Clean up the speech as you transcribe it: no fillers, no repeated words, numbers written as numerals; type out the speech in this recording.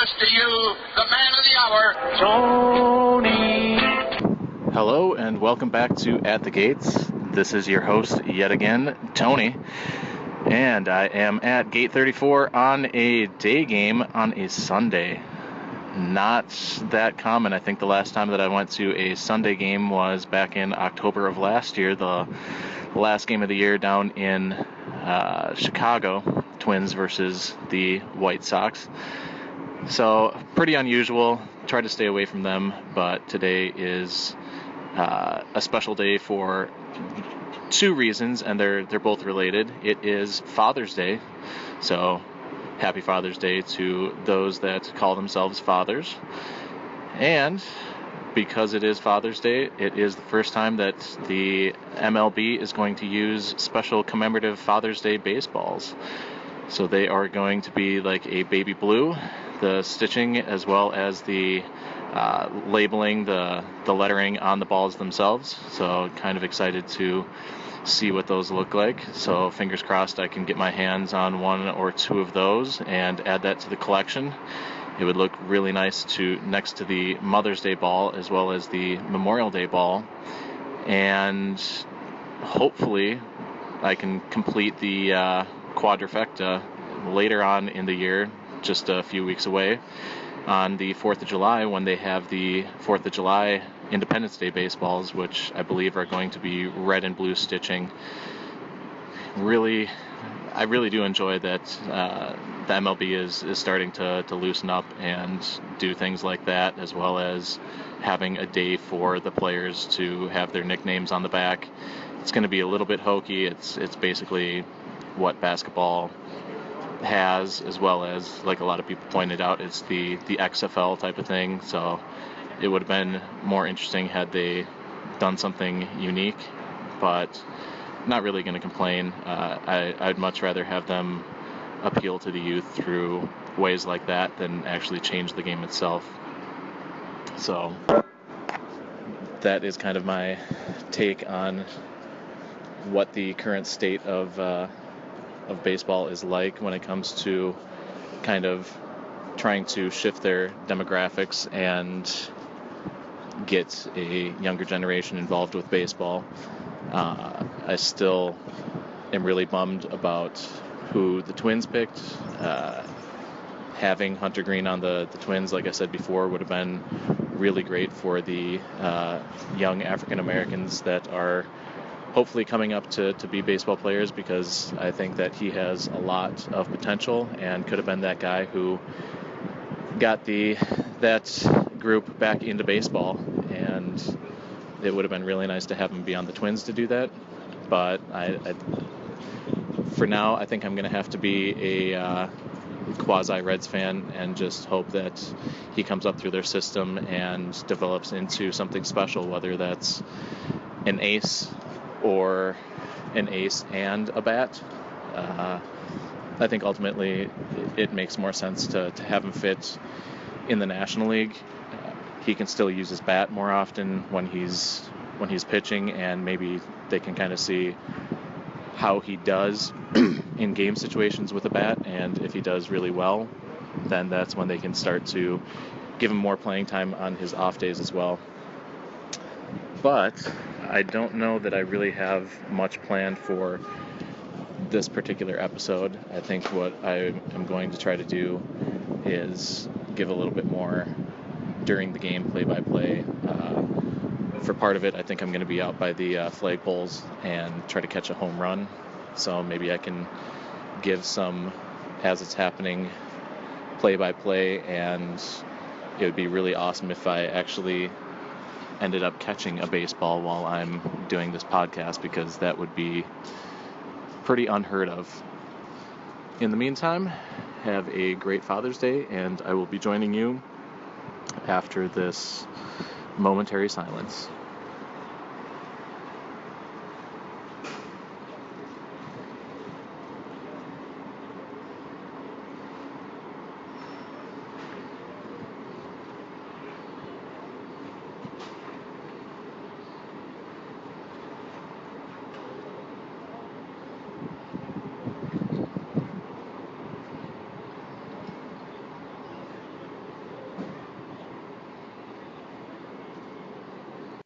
introduce to you the man of the hour, Tony. Hello and welcome back to At the Gates. This is your host yet again, Tony, and I am at Gate 34 on a day game on a Sunday. Not that common. I think the last time that I went to a Sunday game was back in October of last year, the last game of the year down in Chicago, Twins versus the White Sox. So pretty unusual. Try to stay away from them, but today is a special day for two reasons, and they're both related. It is Father's Day, so happy Father's Day to those that call themselves fathers. And because it is Father's Day, it is the first time that the MLB is going to use special commemorative Father's Day baseballs. So they are going to be like a baby blue, the stitching as well as the labeling, the lettering on the balls themselves. So kind of excited to see what those look like. So fingers crossed I can get my hands on one or two of those and add that to the collection. It would look really nice next to the Mother's Day ball as well as the Memorial Day ball. And hopefully I can complete the quadrifecta later on in the year, just a few weeks away, on the 4th of July when they have the 4th of July Independence Day baseballs, which I believe are going to be red and blue stitching. I really do enjoy that the MLB is starting to loosen up and do things like that, as well as having a day for the players to have their nicknames on the back. It's going to be a little bit hokey. It's basically what basketball has, as well as, like a lot of people pointed out, it's the XFL type of thing. So it would have been more interesting had they done something unique, but not really going to complain. I'd much rather have them appeal to the youth through ways like that than actually change the game itself. So that is kind of my take on what the current state of baseball is like when it comes to kind of trying to shift their demographics and get a younger generation involved with baseball. I still am really bummed about who the Twins picked. Having Hunter Green on the Twins, like I said before, would have been really great for the young African Americans that are hopefully coming up to be baseball players, because I think that he has a lot of potential and could have been that guy who got that group back into baseball, and it would have been really nice to have him be on the Twins to do that. But for now, I think I'm going to have to be a quasi-Reds fan and just hope that he comes up through their system and develops into something special, whether that's an ace or an ace and a bat. I think ultimately it makes more sense to have him fit in the National League. He can still use his bat more often when he's pitching, and maybe they can kind of see how he does in game situations with a bat, and if he does really well, then that's when they can start to give him more playing time on his off days as well. But I don't know that I really have much planned for this particular episode. I think what I am going to try to do is give a little bit more during the game play-by-play. For part of it, I think I'm going to be out by the flagpoles and try to catch a home run. So maybe I can give some, as it's happening, play-by-play, and it would be really awesome if I actually ended up catching a baseball while I'm doing this podcast, because that would be pretty unheard of. In the meantime, have a great Father's Day, and I will be joining you after this momentary silence.